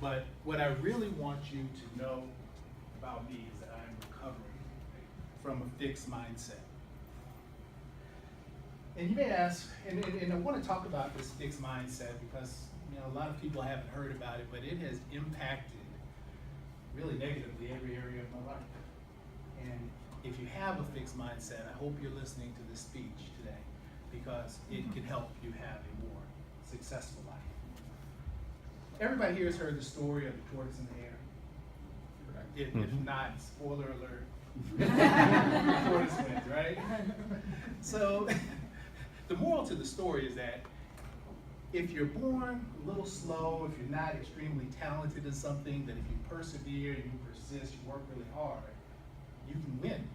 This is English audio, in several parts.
But what I really want you to know about me is that I'm recovering from a fixed mindset. And you may ask, and I want to talk about this fixed mindset because a lot of people haven't heard about it, but it has impacted really negatively every area of my life. And if you have a fixed mindset, I hope you're listening to this speech today because it can help you have a more successful life. Everybody here has heard the story of the tortoise and the hare. If not, spoiler alert, the tortoise wins, right? So the moral to the story is that if you're born a little slow, if you're not extremely talented in something, that if you persevere, you persist, you work really hard, you can win.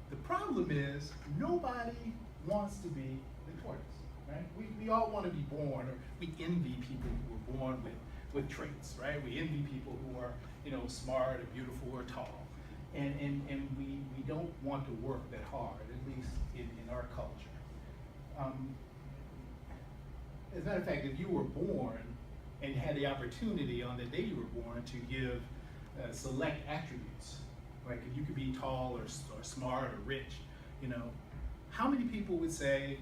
The problem is nobody wants to be the tortoise, right? We all want to be born, or we envy people who are born with traits, right? We envy people who are, smart or beautiful or tall. And we don't want to work that hard, at least in our culture. As a matter of fact, if you were born and had the opportunity on the day you were born to give select attributes, like if you could be tall or smart or rich, how many people would say,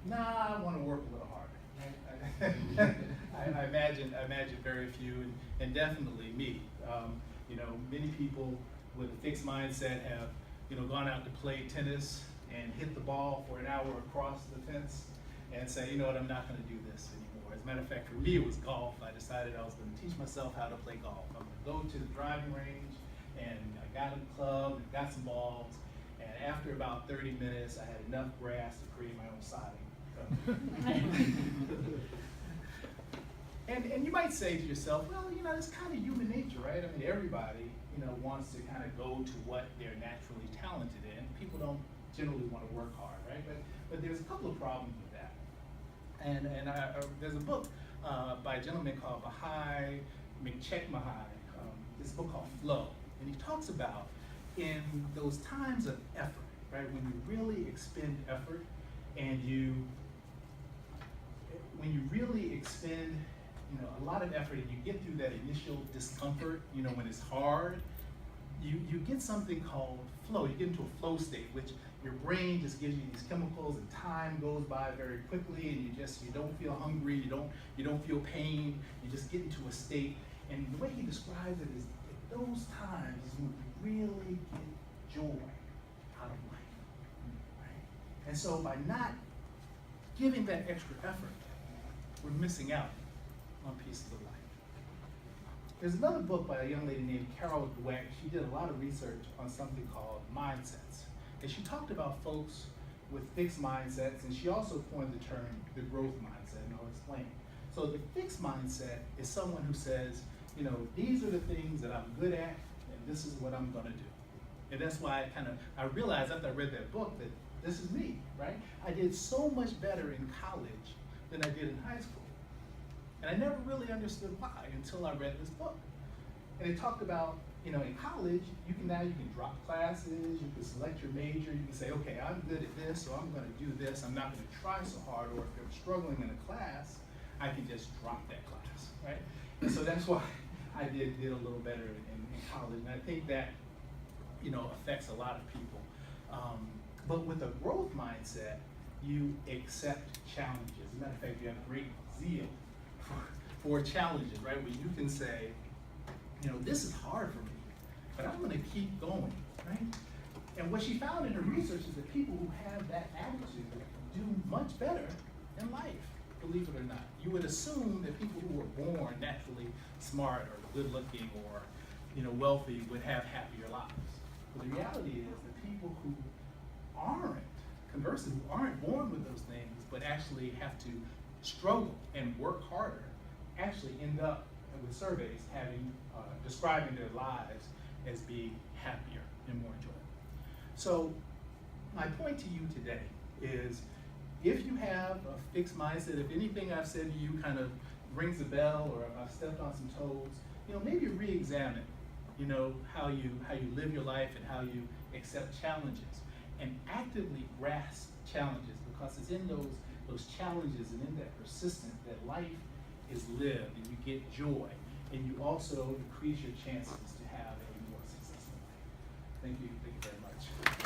nah, I want to work a little harder? I imagine very few, and definitely me. Many people with a fixed mindset have, gone out to play tennis and hit the ball for an hour across the fence and say, you know what, I'm not going to do this anymore. As a matter of fact, for me, it was golf. I decided I was going to teach myself how to play golf. I'm going to go to the driving range, and I got a club, and got some balls, and after about 30 minutes, I had enough grass to create my own siding. And you might say to yourself, well, it's kind of human nature, right? I mean, everybody, wants to kind of go to what they're naturally talented in. People don't generally want to work hard, right? But there's a couple of problems with that. And there's a book by a gentleman called Mahai Csikszentmihalyi, this book called Flow. And he talks about in those times of effort, right? When you really expend effort and when you really expend a lot of effort and you get through that initial discomfort, when it's hard, you get something called flow. You get into a flow state, which your brain just gives you these chemicals and time goes by very quickly and you don't feel hungry, you don't feel pain, you just get into a state. And the way he describes it is at those times is when you really get joy out of life, right? And so by not giving that extra effort, we're missing out on pieces of life. There's another book by a young lady named Carol Dweck. She did a lot of research on something called mindsets. And she talked about folks with fixed mindsets, and she also coined the term the growth mindset, and I'll explain. So the fixed mindset is someone who says, these are the things that I'm good at, and this is what I'm gonna do. And that's why I realized after I read that book that this is me, right? I did so much better in college than I did in high school. And I never really understood why until I read this book. And it talked about, in college, you can drop classes, you can select your major, you can say, okay, I'm good at this, so I'm gonna do this, I'm not gonna try so hard, or if I'm struggling in a class, I can just drop that class, right? And so that's why I did a little better in college, and I think that, affects a lot of people. But with a growth mindset, you accept challenges. As a matter of fact, you have great zeal for challenges, right? Where you can say, this is hard for me, but I'm gonna keep going, right? And what she found in her research is that people who have that attitude do much better in life, believe it or not. You would assume that people who were born naturally smart or good looking or wealthy would have happier lives. But the reality is that people who conversely, who aren't born with those things, but actually have to struggle and work harder, actually end up with surveys describing their lives as being happier and more enjoyable. So my point to you today is, if you have a fixed mindset, if anything I've said to you kind of rings a bell or I've stepped on some toes, maybe re-examine, how you live your life and how you accept challenges, and actively grasp challenges, because it's in those challenges and in that persistence that life is lived, and you get joy, and you also increase your chances to have a more successful life. Thank you very much.